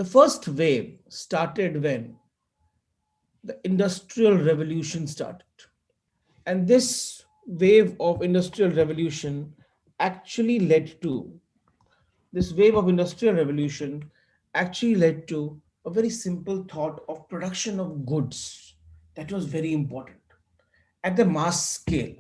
The first wave started when the Industrial Revolution started. And this wave of Industrial Revolution actually led to this wave of Industrial Revolution actually led to a very simple thought of production of goods that was very important at the mass scale.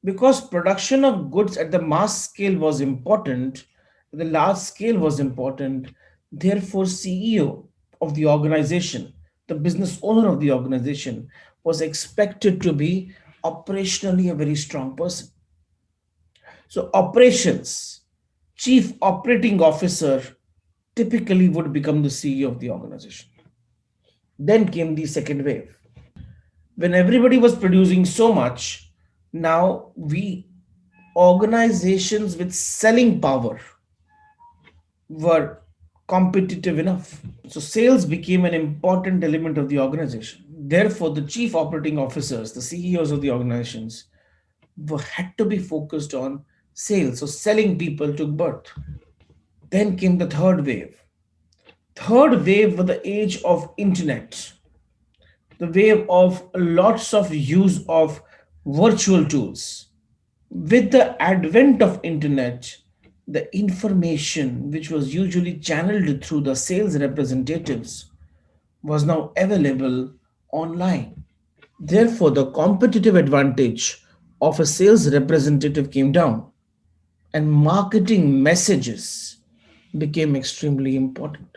Because production of goods at the mass scale was important, the large scale was important, therefore CEO of the organization, the business owner of the organization, was expected to be operationally a very strong person. So operations, chief operating officer typically would become the CEO of the organization. Then came the second wave. When everybody was producing so much, now we organizations with selling power were competitive enough. So sales became an important element of the organization. Therefore, the chief operating officers, the CEOs of the organizations, had to be focused on sales. So selling people took birth. Then came the third wave. Third wave was the age of internet, the wave of lots of use of virtual tools. With the advent of internet, the information which was usually channeled through the sales representatives was now available online. Therefore, the competitive advantage of a sales representative came down, and marketing messages became extremely important.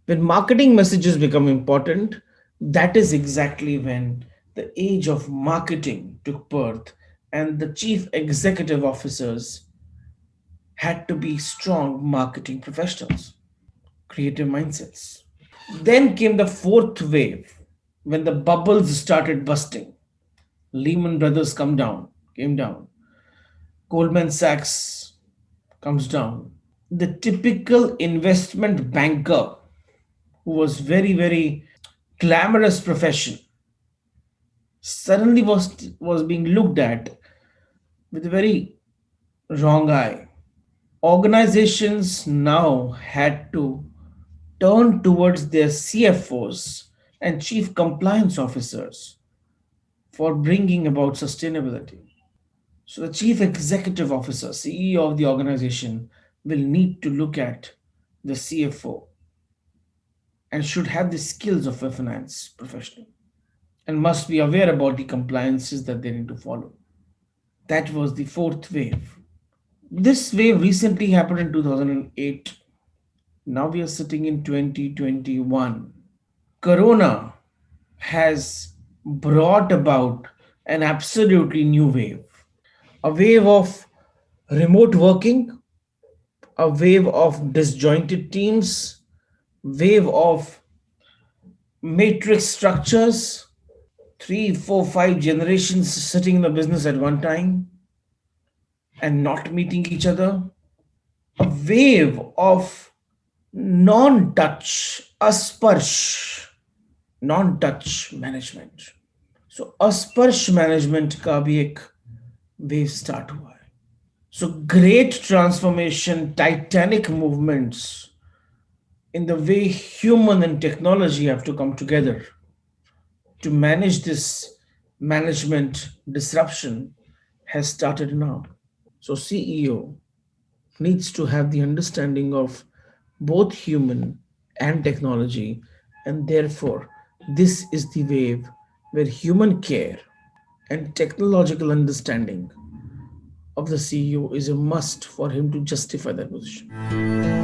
When marketing messages become important, that is exactly when the age of marketing took birth, and the chief executive officers had to be strong marketing professionals, creative mindsets. Then came the fourth wave when the bubbles started busting. Lehman Brothers came down. Goldman Sachs comes down. The typical investment banker who was very glamorous profession suddenly was being looked at with a very wrong eye. Organizations now had to turn towards their CFOs and chief compliance officers for bringing about sustainability. So the chief executive officer, CEO of the organization, will need to look at the CFO and should have the skills of a finance professional and must be aware about the compliances that they need to follow. That was the fourth wave. This wave recently happened in 2008. Now we are sitting in 2021. Corona has brought about an absolutely new wave. A wave of remote working, a wave of disjointed teams, wave of matrix structures, three, four, five generations sitting in the business at one time and not meeting each other, a wave of non-touch, asparsh, non-touch management. So asparsh management का भी एक wave start हुआ है. So great transformation, titanic movements in the way human and technology have to come together to manage this management disruption has started now. So CEO needs to have the understanding of both human and technology, and therefore this is the wave where human care and technological understanding of the CEO is a must for him to justify that position.